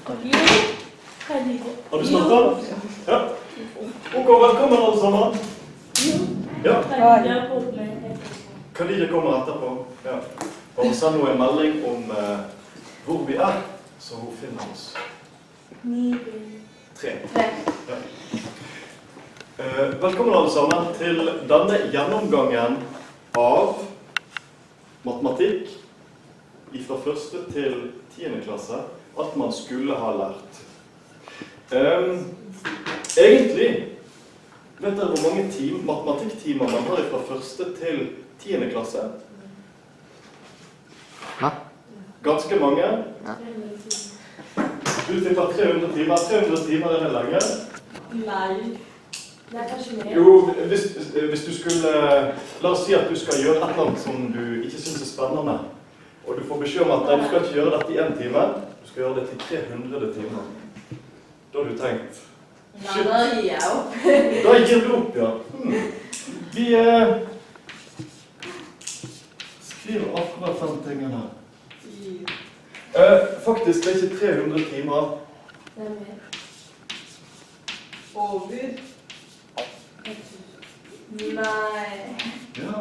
Har du startet? Ja. Ok, velkommen alle sammen. Ja. Khadija kommer etterpå. Ja. Og hun sender en melding om hvor vi er, så hun finner oss. 3. Ja. Velkommen alle sammen til denne gjennomgangen av matematikk fra 1. til 10. klasse, at man skulle ha lært. Egentlig, vet dere hvor mange matematikktimer man har fra 1. til 10. klasse? Hva? Ganske mange. Ja. Du tipper 300 timer. 300 timer er det lenge? Nei. Det er kanskje mer. Jo, hvis du skulle, la oss si at du skal gjøre et eller annet som du ikke synes er spennende, og du får beskjed om at nei, du skal ikke gjøre dette i 1 time, du skal gjøre det til 300 timer. Da har du tenkt. Ja, da gir jeg opp. Da gir du opp, ja. Vi skriver akkurat den tingen her. Faktisk, det er ikke 300 timer. Det er mer. Over. Nei. Ja.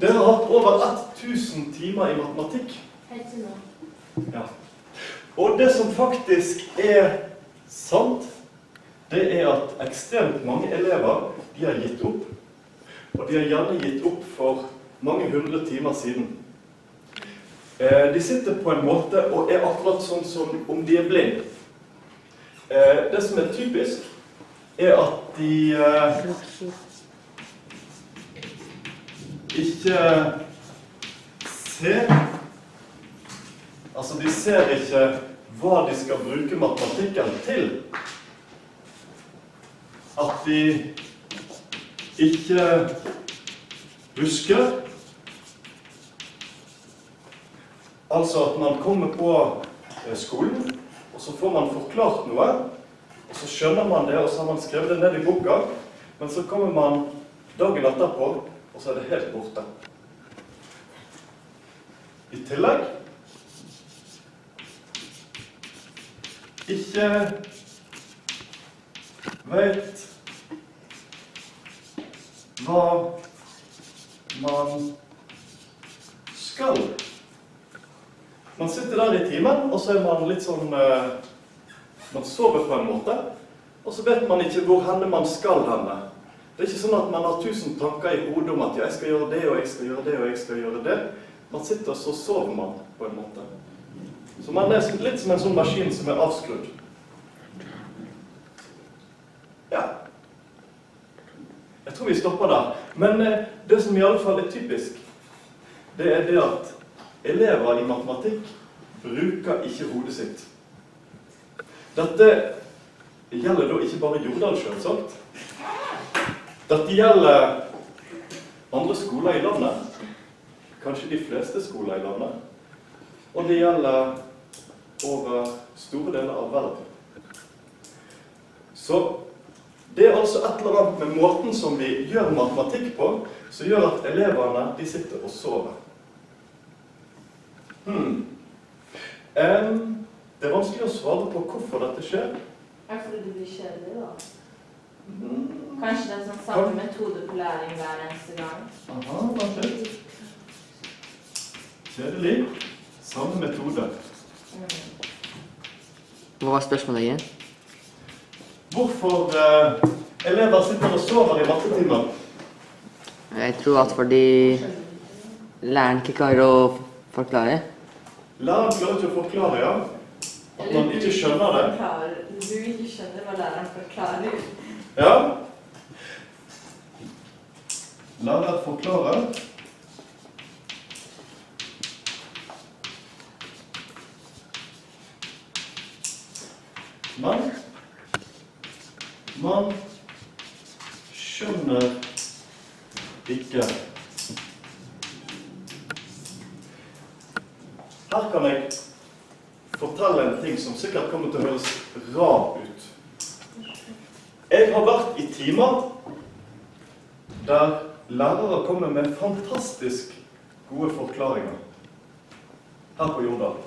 Dere har hatt over 1000 timer i matematikk. Helt til nå. Ja. Og det som faktisk er sant, det er at ekstremt mange elever, de har gitt opp. Og de har gjerne gitt opp for mange 100 timer siden. De sitter på en måte og er akkurat sånn som om de er blind. Det som er typisk, er at de ikke ser, altså de ser ikke hva de skal bruke matematikken til. At de ikke husker, altså at man kommer på skolen, og så får man forklart noe, og så skjønner man det, og så har man skrevet det ned i boka, men så kommer man dagen etterpå, og så er det helt borte. I tillegg, ikke vet hva man skal. Man sitter der i timen, og så er man litt sånn, man sover på en måte, og så vet man ikke hvor henne man skal henne. Det er ikke sånn at man har 1000 tanker i hodet om at jeg skal gjøre det, og jeg skal gjøre det, og jeg skal gjøre det. Man sitter, og så sover man på en måte. Så man er litt som en sånn maskin som er avskrudd. Ja. Jeg tror vi stopper der. Men det som i alle fall er typisk, det er det at elever i matematikk bruker ikke hodet sitt. Dette gjelder da ikke bare Jordal, selvsagt. Dette gjelder andre skoler i landet, kanskje de fleste skoler i landet, og det gjelder over store deler av verden. Så det er altså et eller annet med måten som vi gjør matematikk på, som gjør at eleverne, de sitter og sover. Det er vanskelig å svare på hvorfor dette skjer. Er det fordi det blir kjedelig da? Kanskje det er sånn samme metode på læring hver eneste gang? Aha, kanskje. Kjedelig. Samme metode. Hva var spørsmålet igjen? Hvorfor elever sitter og sover i mattetimer? Jeg tror at fordi læreren ikke klarer å forklare. Læreren klarer ikke å forklare, ja. At man ikke skjønner det. Du ikke skjønner hva læreren forklarer. Ja. Læreren forklarer. Men man skjønner ikke. Her kan jeg fortelle en ting som sikkert kommer til å høres rar ut. Jeg har vært i timer der lærere kommer med fantastisk gode forklaringer her på Jordal.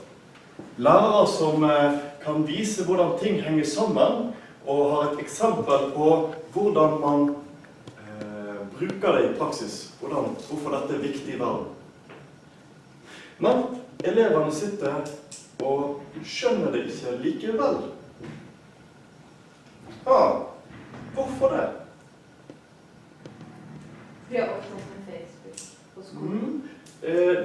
Lærere som kan vise hvordan ting henger sammen, og har et eksempel på hvordan man bruker det i praksis, hvorfor dette er viktig i verden. Men elevene sitter og skjønner det ikke likevel. Hvorfor det? Vi har opptatt med Facebook på skolen.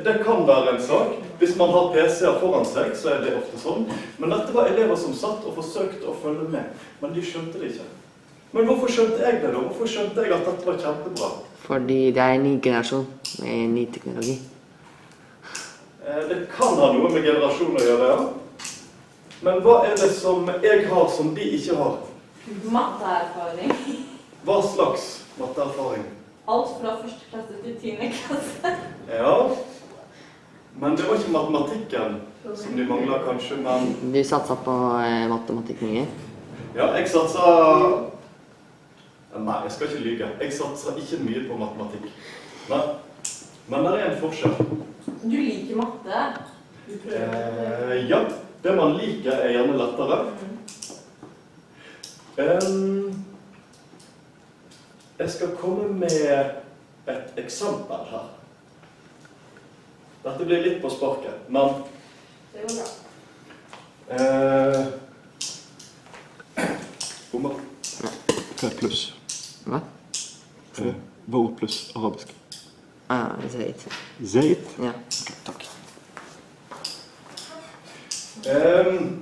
Det kan være en sak. Hvis man har PC-er foran seg, så er det ofte sånn. Men dette var elever som satt og forsøkte å følge med, men de skjønte det ikke. Men hvorfor skjønte jeg det da? Hvorfor skjønte jeg at dette var kjempebra? Fordi det er en ny generasjon med ny teknologi. Det kan ha noe med generasjon å gjøre, ja. Men hva er det som jeg har som de ikke har? Matteerfaring. Hva slags matteerfaring? Alt fra 1. klasse til 10. klasse. Ja, men det var ikke matematikken som de manglet kanskje, men... Du satset på matematikk mye? Ja, jeg satset... Nei, jeg skal ikke lyge. Jeg satset ikke mye på matematikk. Nei, men det er en forskjell. Du liker matte? Ja, det man liker er gjerne lettere. Jeg skal komme med et eksempel her. Dette blir litt på sparket, men... Det går bra. Bommer. Hva er pluss? Hva? Hva er ord pluss arabisk? Zaid. Zaid? Ja. Takk.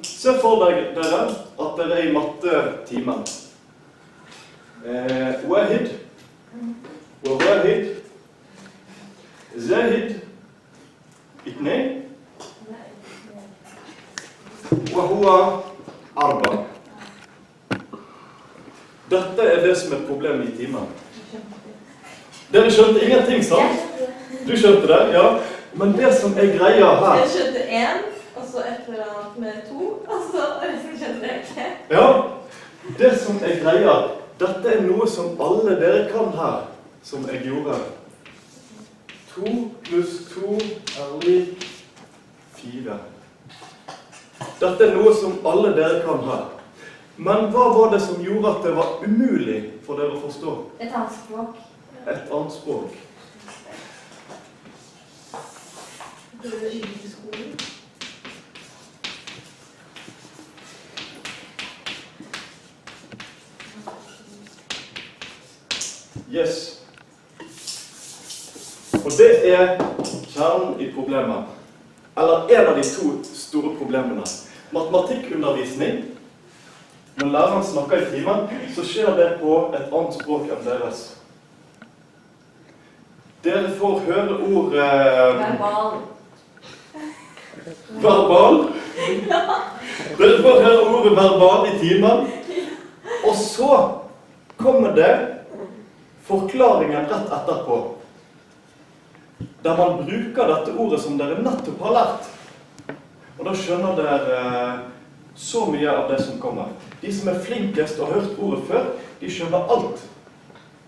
Se for dere at dere er i mattetimen. Wahid, وواحد زائد 2 وهو 4. Dette er det som er problemet i timen. Dere skjønte ingenting, sant? Du skjønte det, ja. Men det som er greia her... Jeg skjønte 1, og så et eller annet med 2, og så resten skjønte jeg ikke. Ja, det som er greia, dette er noe som alle dere kan her, som jeg gjorde. 2 pluss 2 er lik 4. Dette er noe som alle dere kan her. Men hva var det som gjorde at det var umulig for dere å forstå? Et annet språk. Et annet språk. Det var det i skolen. Yes. Og det er kjernen i problemet. Eller en av de 2 store problemene. Matematikkundervisning. Når læreren snakker i timen, så skjer det på et annet språk enn deres. Dere får høre ord... Verbal. Verbal? Dere får høre ordet verbal i timen. Og så kommer det forklaringen rett etterpå. Der man bruker dette ordet som dere nettopp har lært. Og da skjønner dere så mye av det som kommer. De som er flinkest og har hørt ordet før, de skjønner alt.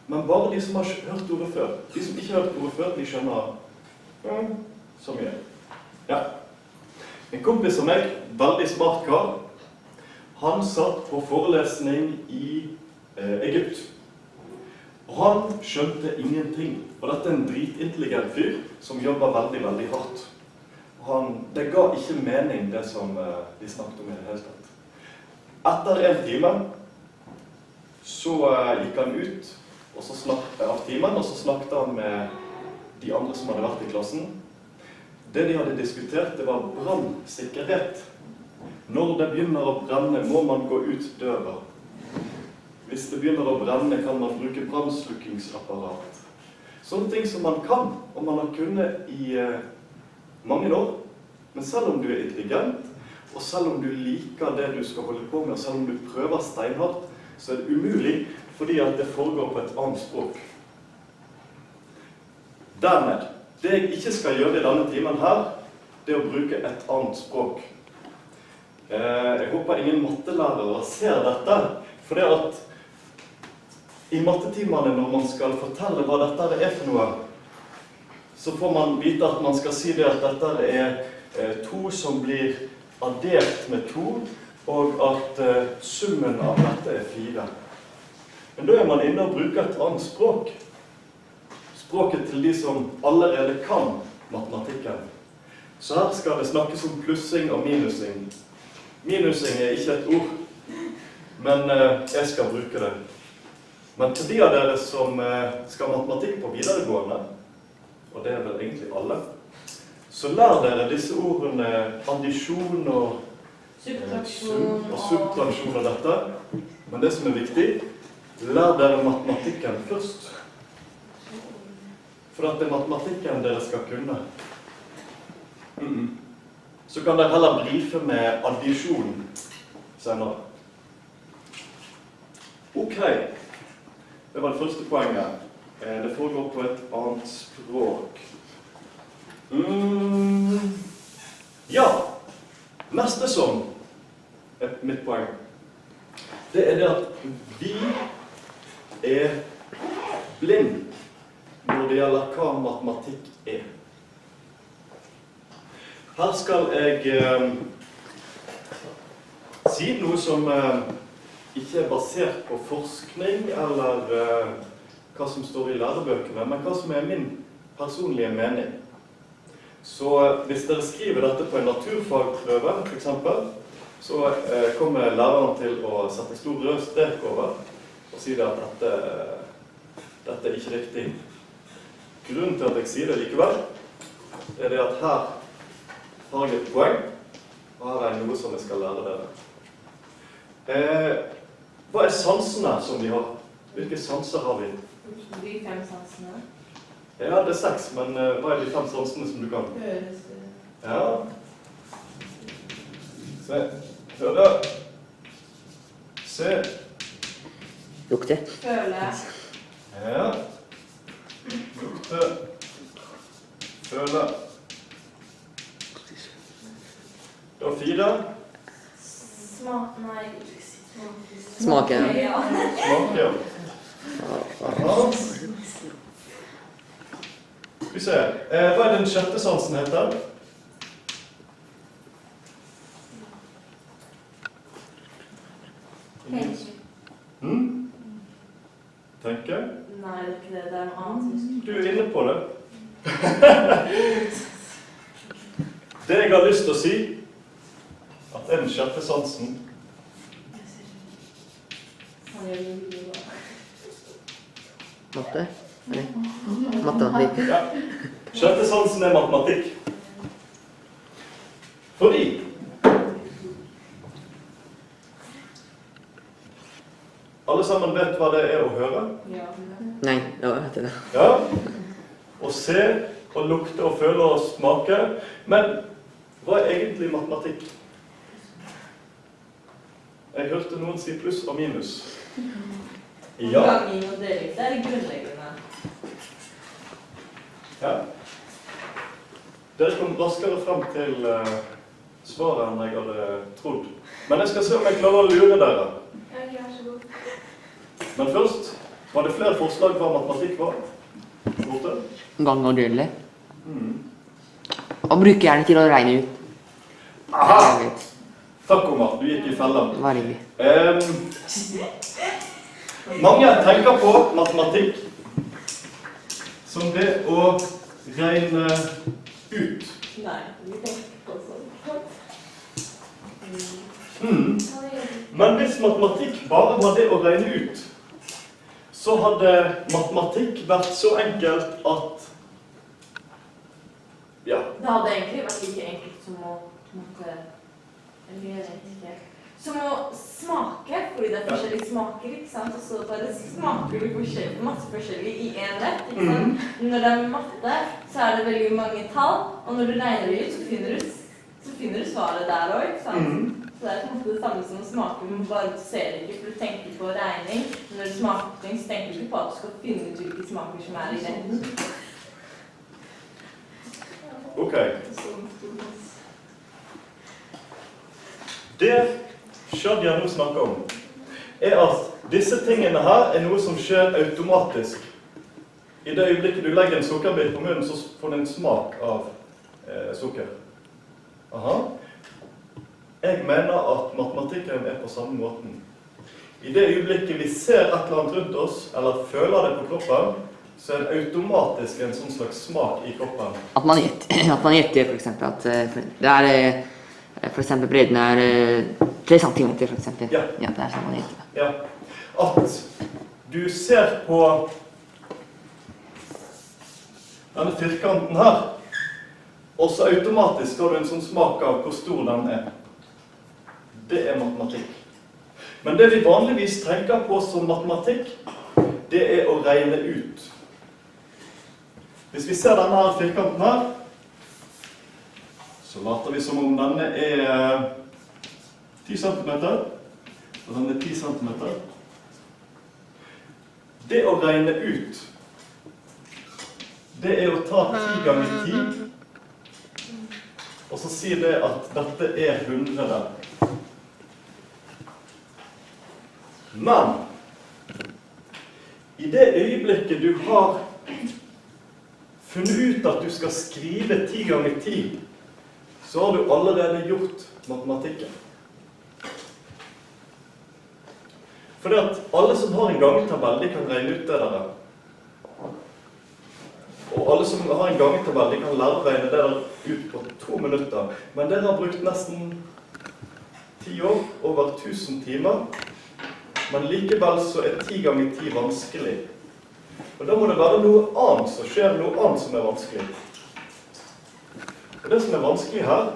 Men bare de som har hørt ordet før. De som ikke har hørt ordet før, de skjønner så mye. Ja. En kompis av meg, veldig smart kar, han satt på forelesning i Egypt. Og han skjønte ingenting. Og dette er en dritintelligent fyr som jobber veldig, veldig hardt. Det ga ikke mening det som de snakket om i det hele tatt. Etter en time så gikk han ut av timen, og så snakket han med de andre som hadde vært i klassen. Det de hadde diskutert, det var brannsikkerhet. Når det begynner å brenne, må man gå ut døra. Hvis det begynner å brenne, kan man bruke brannslukkingsapparat. Sånne ting som man kan, og man har kunnet i mange år. Men selv om du er intelligent, og selv om du liker det du skal holde på med, og selv om du prøver steinhardt, så er det umulig, fordi at det foregår på et annet språk. Dermed, det jeg ikke skal gjøre i denne timen her, det er å bruke et annet språk. Jeg håper ingen mattelærere ser dette, for det at i mattetimene når man skal fortelle hva dette er for noe, så får man vite at man skal si det at dette er 2 som blir addert med 2, og at summen av dette er 4. Men da er man inne og bruker et annet språk. Språket til de som allerede kan matematikken. Så her skal det snakkes om plussing og minusing. Minusing er ikke et ord, men jeg skal bruke det. Men til de av dere som skal ha matematikk på videregående, og det er vel egentlig alle, så lær dere disse ordene addisjon og subtraksjon og dette. Men det som er viktig, lær dere matematikken først. For at det er matematikken dere skal kunne. Så kan dere heller brife med addisjon senere. Ok, det var det første poenget. Det foregår på et annet språk. Ja, neste som er mitt poeng. Det er det at vi er blind når det gjelder hva matematikk er. Her skal jeg si noe som ikke er basert på forskning eller hva som står i lærebøkene, men hva som er min personlige mening. Så hvis dere skriver dette på en naturfagprøve, for eksempel, så kommer læreren til å sette stor rød strek over og si at dette er ikke riktig. Grunnen til at jeg sier det likevel, er det at her har jeg et poeng, og her er noe som jeg skal lære dere. Hva er sansene som vi har? Hvilke sanser har vi? De 5 sansene. Ja, det er 6, men hva er de 5 sansene som du kan? Ja. Se. Høre. Se. Lukte. Føle. Ja. Lukte. Føle. Da 4. Nei. Smake. Ja. Smake, ja. Aha. Skal vi se. Hva er den 6. sansen heter? Tenke? Nei, det er ikke det. Det er noe annet. Du er inne på det. Det jeg har lyst til å si, at er den 6. sansen. Matte? Nei. Matematikk. Ja. 6. sansen er matematikk. Fordi alle sammen vet hva det er å høre. Ja. Nei, det var det. Ja. Å se, og lukte, og føle, og smake. Men hva er egentlig matematikk? Jeg hørte noen si pluss og minus. Ja. Ganging og deling, det er det grunnleggende. Ja. Dere kom raskere frem til svaret enn jeg hadde trodd. Men jeg skal se om jeg klarer å lure dere. Ja, vær så god. Men først, var det flere forslag hva matematikk var? Borte? Gang og dødelig. Og bruker gjerne til å regne ut. Aha! Jeg vet. Takk, Omar. Du gikk i fellen. Hva er det? Mange tenker på matematikk som det å regne ut. Nei, vi tenker på sånn. Men hvis matematikk bare var det å regne ut, så hadde matematikk vært så enkelt at ja. Det hadde egentlig vært like enkelt som å som å smake, fordi det er forskjellige smaker, ikke sant? Og så bare smaker du masse forskjellig i en rett, ikke sant? Når det er matte, så er det veldig mange tall, og når du regner det ut, så finner du svaret der også, ikke sant? Så det er på en måte det samme som å smake, men bare du ser det ikke, for du tenker på regning. Men når du smaker ting, så tenker du ikke på at du skal finne ut hvilke smaker som er i retten. Ok. Det Shadia nå snakker om, er at disse tingene her er noe som skjer automatisk. I det øyeblikket du legger en sukkerbit på munnen, så får du en smak av sukker. Aha. Jeg mener at matematikken er på samme måten. I det øyeblikket vi ser et eller annet rundt oss, eller føler det på kroppen, så er det automatisk en sånn slags smak i kroppen. At man gjetter for eksempel at det for eksempel bredden 3 centimeter for eksempel. Ja. Ja, det sånn man gjetter. Ja. At du ser på denne firkanten her, og så automatisk har du en sånn smak av hvor stor den er. Det er matematikk. Men det vi vanligvis tenker på som matematikk, det er å regne ut. Hvis vi ser denne her firkanten her, så later vi som om denne er 10 centimeter, og denne er 10 centimeter. Det å regne ut, det er å ta 10 ganger 10, og så sier det at dette er 100 der. Men, i det øyeblikket du har funnet ut at du skal skrive 10 ganger 10, så har du allerede gjort matematikken. Fordi at alle som har en gangetabell, de kan regne ut det der. Og alle som har en gangetabell, de kan lære å regne det der ut på 2 minutter. Men dere har brukt nesten 10 år, over 1000 timer. Men likevel så er 10 ganger 10 vanskelig. Og da må det være noe annet som skjer, noe annet som er vanskelig. Og det som er vanskelig her,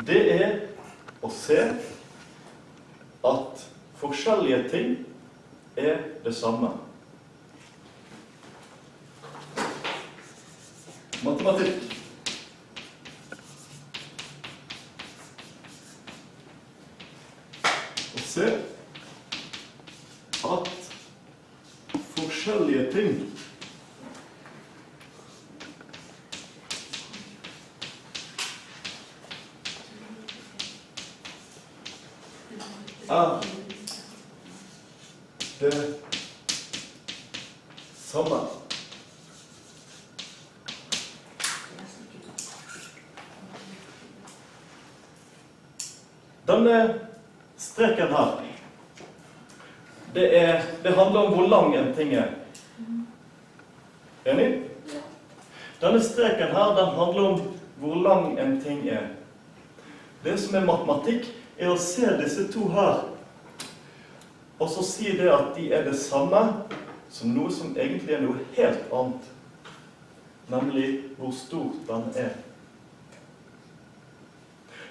det er å se at forskjellige ting er det samme. Matematikk. Å se at forskjellige ting er det samme. Denne streken her, det handler om hvor lang en ting er. Enig? Denne streken her, den handler om hvor lang en ting er. Det som er matematikk, er å se disse to her, og så si det at de er det samme som noe som egentlig er noe helt annet, nemlig hvor stor den er.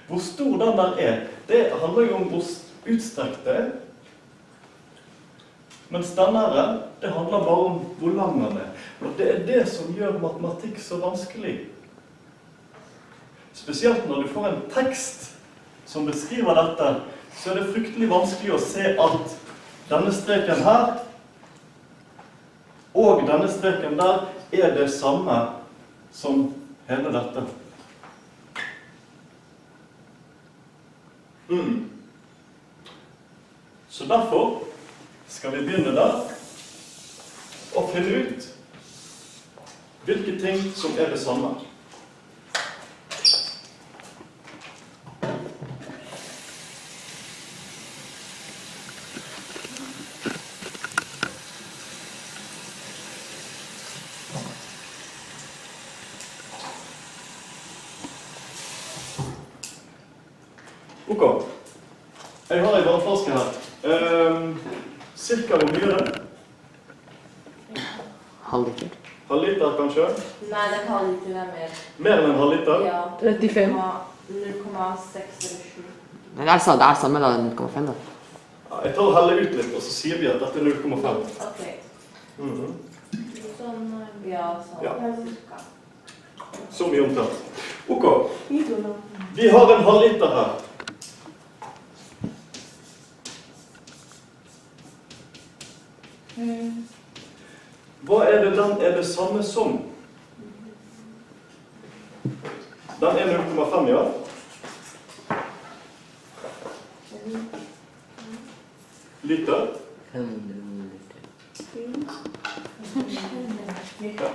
Hvor stor den der er, det handler jo om hvor utstrekt det er. Mens denne her, det handler bare om hvor lang den er. Og det er det som gjør matematikk så vanskelig. Spesielt når du får en tekst som beskriver dette, så er det fryktelig vanskelig å se at denne streken her og denne streken der er det samme som hele dette. Så derfor skal vi begynne der og finne ut hvilke ting som er det samme. Ok, jeg har en vannflaske her. Cirka hvor mye er det? Halvliter. Halvliter kanskje? Nei, det kan ikke være mer. Mer enn en halvliter? Ja. 35. 0,6 eller 7. Men det er samme da, 0,5 da. Ja, jeg tar og heller ut litt, og så sier vi at dette er 0,5. Ok. Mhm. Sånn, ja, sånn. Ja. Cirka. Så mye omtrent. Ok, vi har en halvliter her. Hva er det den er det samme som? Den er 0,5, ja. Liter. 500 milliliter. Ja.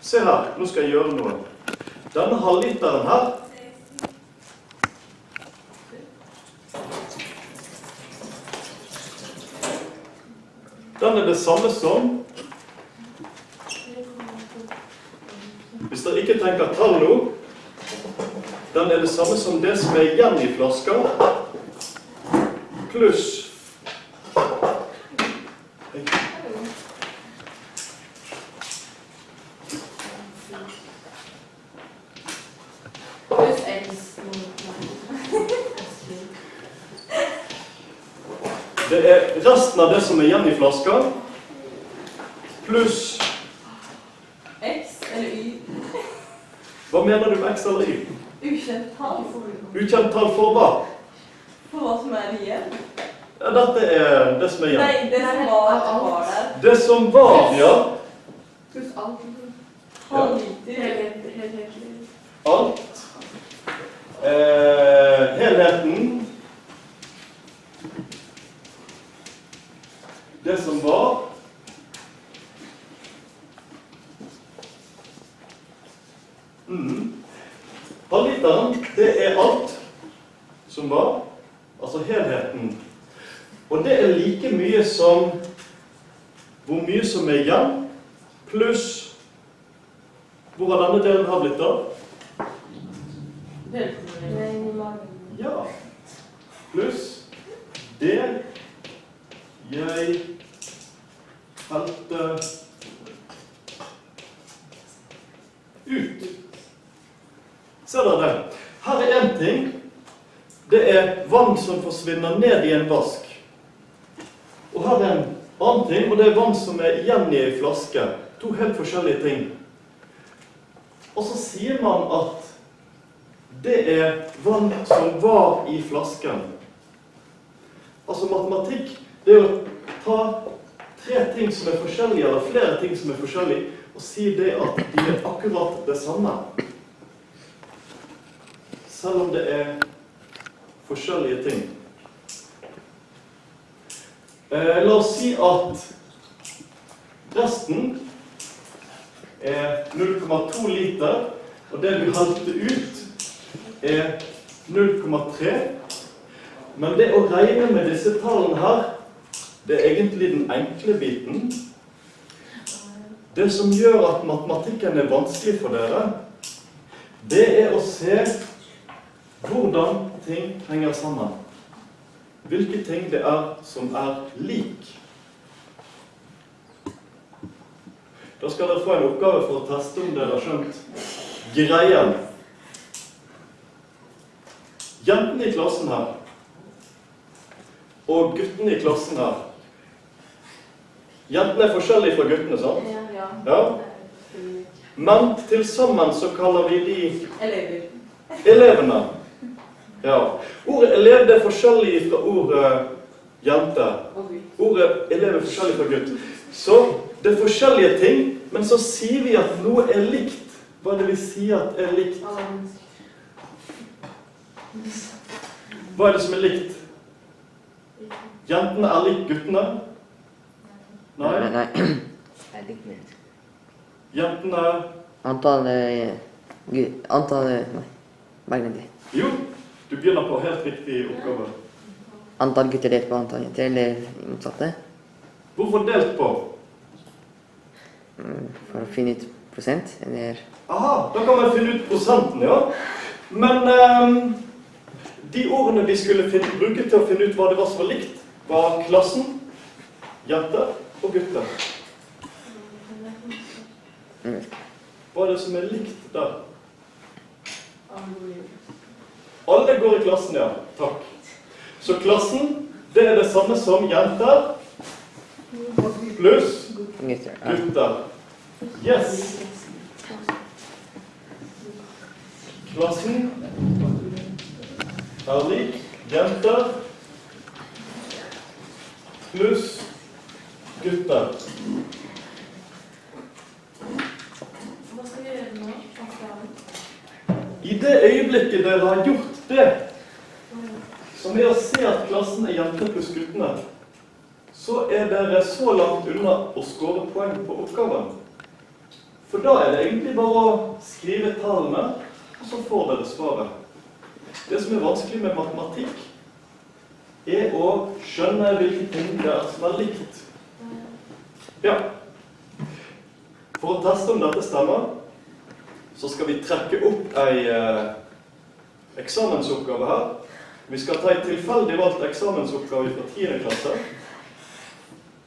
Se her, nå skal jeg gjøre noe. Denne halvliteren her, den er det samme som, hvis dere ikke tenker tall nå, den er det samme som det som er igjen i flaska, pluss det er resten av det som er igjen i flaska, pluss X eller Y. Hva mener du med X eller Y? Ukjent tall. Ukjent tall for hva? For hva som er igjen. Ja, dette er det som er igjen. Nei, det som var der. Det som var, ja. Pluss alt. Halvliter. Alt. Helheten. Det som var. Halvliteren, det er alt som var, altså helheten. Og det er like mye som hvor mye som er igjen, pluss hvor har denne delen har blitt av? Ja. Pluss det jeg helte ut. Ser dere det? Her er en ting. Det er vann som forsvinner ned i en vask. Og her er en annen ting, og det er vann som er igjen i en flaske. To helt forskjellige ting. Og så sier man at det er vann som var i flasken. Altså matematikk, det er å ta tre ting som er forskjellige, eller flere ting som er forskjellige, og si det at de er akkurat det samme. Selv om det er forskjellige ting. La oss si at resten er 0,2 liter, og det vi helte ut er 0,3. Men det å regne med disse tallene her, det er egentlig den enkle biten. Det som gjør at matematikken er vanskelig for dere, det er å se hvordan ting henger sammen. Hvilke ting det er som er lik. Da skal dere få en oppgave for å teste om dere har skjønt greien. Jentene i klassen her, og guttene i klassen her. Jentene er forskjellige fra guttene, sant? Ja. Men til sammen så kaller vi de elevene. Ja. Ordet elev det er forskjellig fra ordet jente. Ordet elev er forskjellig fra gutt. Så det er forskjellige ting, men så sier vi at noe er likt. Hva er det vi sier at er likt? Hva er det som er likt? Jentene er lik guttene? Nei? Nei. Jentene er... Antall... Nei, begge de. Jo, du begynner på helt riktig oppgave. Antall gutter delt på antall jenter, eller motsatte. Hvorfor delt på? For å finne ut prosent, eller... Aha, da kan man finne ut prosenten, ja. Men de ordene vi skulle bruke til å finne ut hva det var som var likt, var klassen, jenter og gutter. Hva er det som er likt der? Alle går i klassen, ja. Takk. Så klassen, det er det samme som jenter pluss gutter. Yes. Klassen er lik jenter pluss gutter. Hva skal vi gjøre nå? I det øyeblikket dere har gjort det, som er å se at klassen er jenter pluss guttene, så er dere så langt unna å skåre poeng på oppgaven. For da er det egentlig bare å skrive tallene, og så får dere svaret. Det som er vanskelig med matematikk, er å skjønne hvilke ting det er som er likt. Ja. For å teste om dette stemmer, så skal vi trekke opp en eksamensoppgave her. Vi skal ta en tilfeldig valgt eksamensoppgave fra 10. klasse.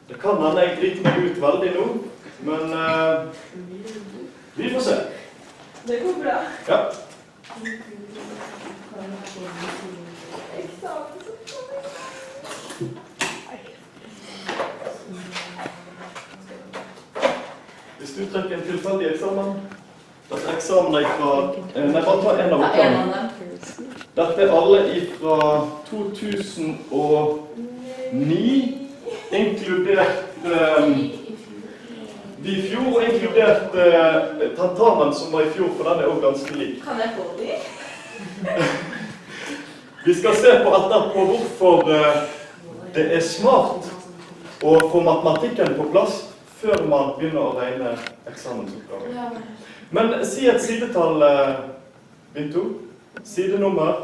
Det kan hende jeg driter meg ut veldig nå, men vi får se. Det går bra. Ja. Hvis du trekker en tilfeldig eksamen, dette er eksamen fra... Nei, bare ta en av oppgavene. Dette er alle fra 2009, inkludert de i fjor, og inkludert tentamen som var i fjor, for den er også ganske lik. Kan jeg få de? Vi skal se på etterpå hvorfor det er smart å få matematikken på plass før man begynner å regne eksamensoppgaver. Men si et sidetall, Vinto. Sidenummer.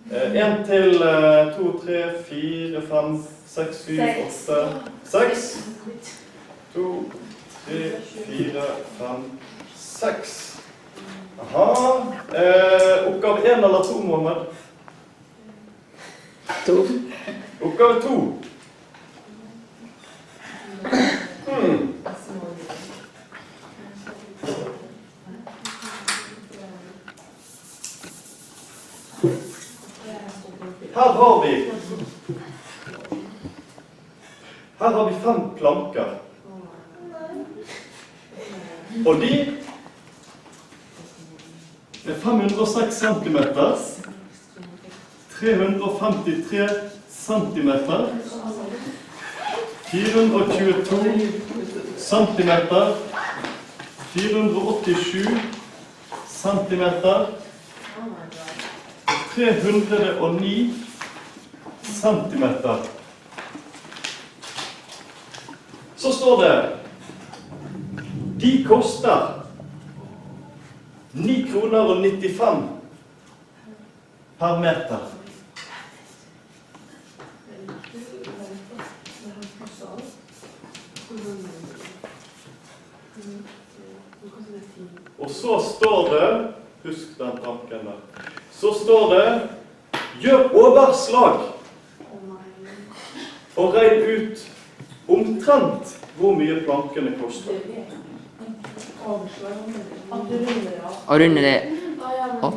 1 til 2, 3, 4, 5, 6, 7, 8, 6. 2, 3, 4, 5, 6. Aha. Oppgave 1 eller 2, Mohammed? 2. Oppgave 2. Her har vi 5 planker. Og de er 506 centimeter, 353 centimeter, 422 centimeter, 487 centimeter, 309 centimeter. Så står det, de koster 9 kroner og 95 per meter. Og så står det, husk den tanken der, så står det, gjør overslag og regn ut omtrent hvor mye plankene koster. Og runde det opp.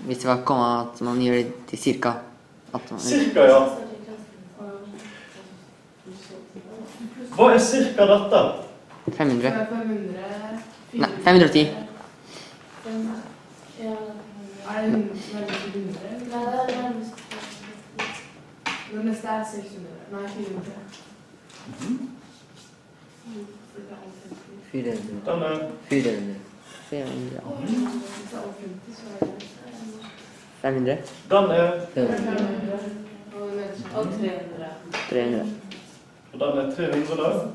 Hvis det var kommet at man gjør det til cirka. Cirka, ja. Hva er cirka dette? 500. Nei, 510. Den neste er 600. Nei, 400. 400. Den er 400. 400. 500. Den er 500. Og 300. 300. Og den er 300.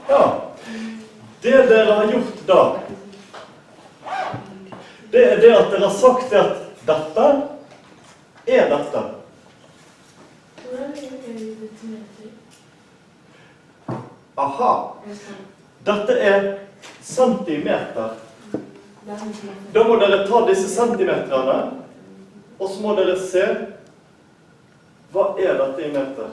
Ja, det dere har gjort da, det er det at dere har sagt at dette er dette. Aha, dette er centimeter. Da må dere ta disse centimeterne, og så må dere se, hva er dette i meter?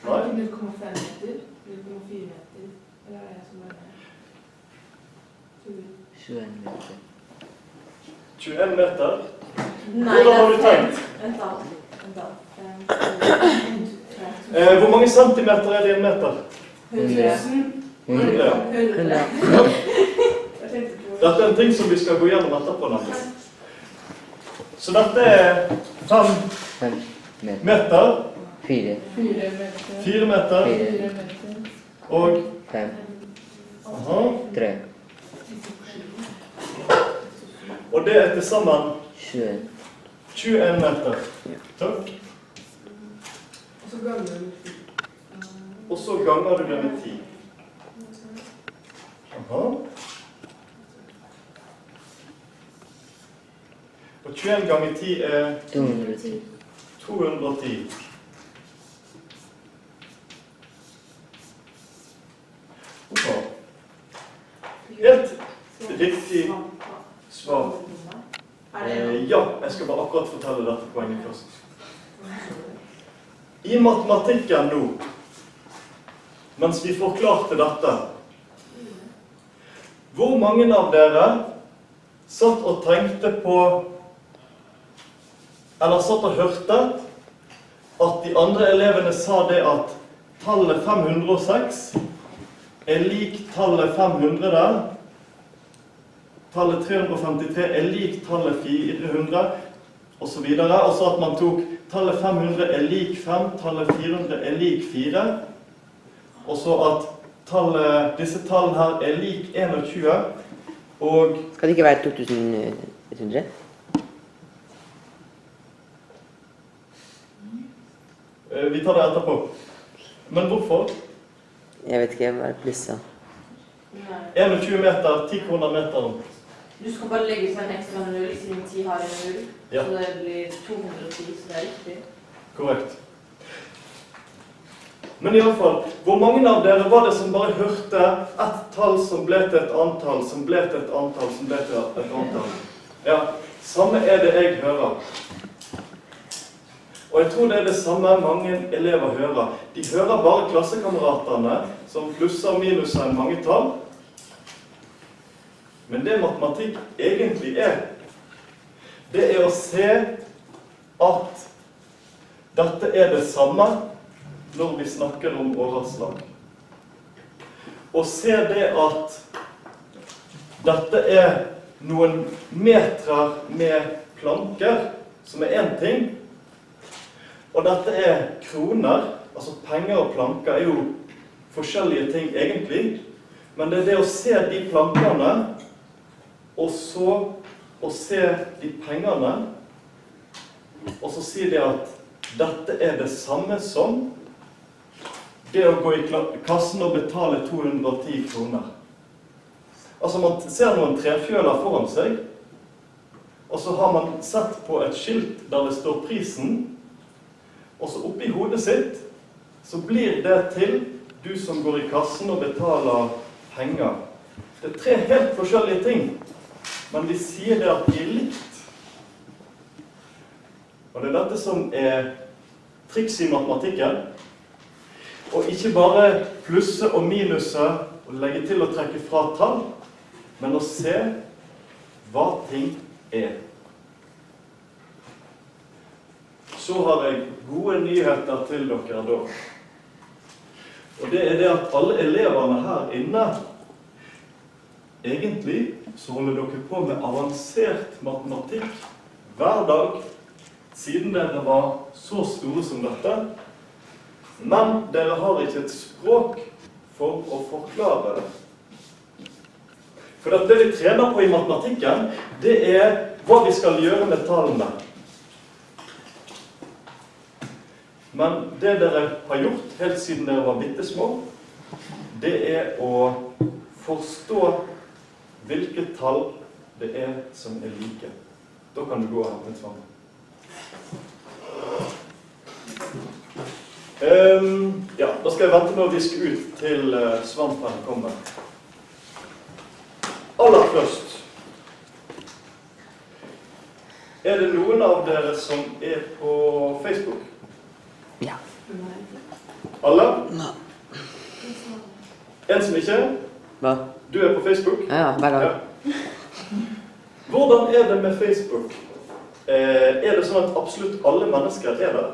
Nei. 0,5 meter, 0,4 meter, eller er det som er det? 21 meter. 21 meter? Nei, Hvordan har du tenkt? Vent da. Hvor mange centimeter er det i en meter? 100. 100, ja. 100. Dette er en ting som vi skal gå gjennom etterpå, nemlig. Så dette er 5 5 meter. meter, 4. 4 meter, 4. og 5. aha, 3. og det er til sammen 21. 21 meter. Takk. Och så ganger du med 10. Og så ganger du det med 10. Aha. Og 21 ganger 10 er 210. 210. Bra. Helt riktig svar. Ja, jeg skal bare akkurat fortelle dette poenget først. I matematikken nå, mens vi forklarte dette, hvor mange av dere satt og tenkte på, eller satt og hørte, at de andre elevene sa det at tallet 506 er lik tallet 500 der, tallet 353 er lik tallet 400, og så videre. Og så at man tok tallet 500 er lik 5, tallet 400 er lik 4, og så at disse tallene her er lik 21, og... Skal det ikke være 2100? Vi tar det etterpå. Men hvorfor? Jeg vet ikke, hva er plusset? 21 meter, 10 kroner meteren. Du skal bare legge seg en ekstra null, siden 10 har en null. Ja. Så det blir 210, så det er riktig. Korrekt. Men i alle fall, hvor mange av dere var det som bare hørte et tall som ble til et annet tall, som ble til et annet tall, som ble til et annet tall? Ja, samme er det jeg hører. Og jeg tror det er det samme mange elever hører. De hører bare klassekameraterne som plusser og minuser mange tall. Men det matematikk egentlig er, det er å se at dette er det samme når vi snakker om overslag. Og se det at dette er noen meter med planker, som er en ting, og dette er kroner, altså penger og planker er jo forskjellige ting egentlig, men det er det å se de plankene, og så å se de pengene, og så si det at dette er det samme som det å gå i kassen og betale 210 kroner. Altså man ser noen trefjøler foran seg, og så har man sett på et skilt der det står prisen, og så oppi hodet sitt, så blir det til du som går i kassen og betaler penger. Det er 3 helt forskjellige ting, men de sier det at de er likt. Og det er dette som er triks i matematikken. Og ikke bare plusse og minuse og legge til og trekke fra tall, men å se hva ting er. Så har jeg gode nyheter til dere da. Og det er det at alle eleverne her inne, egentlig så holder dere på med avansert matematikk hver dag, siden dere var så store som dette. Men dere har ikke et språk for å forklare det. For det vi trener på i matematikken, det er hva vi skal gjøre med tallene. Men det dere har gjort helt siden dere var bittesmå, det er å forstå hvilke tall det er som er like. Da kan du gå og hente en svamp. Ja, da skal jeg vente med å viske ut til svampen kommer. Aller først. Er det noen av dere som er på Facebook? Ja. Alle? Nei. En som ikke er? Hva? Du er på Facebook? Ja, hver dag. Ja. Hvordan er det med Facebook? Er det sånn at absolutt alle mennesker er der?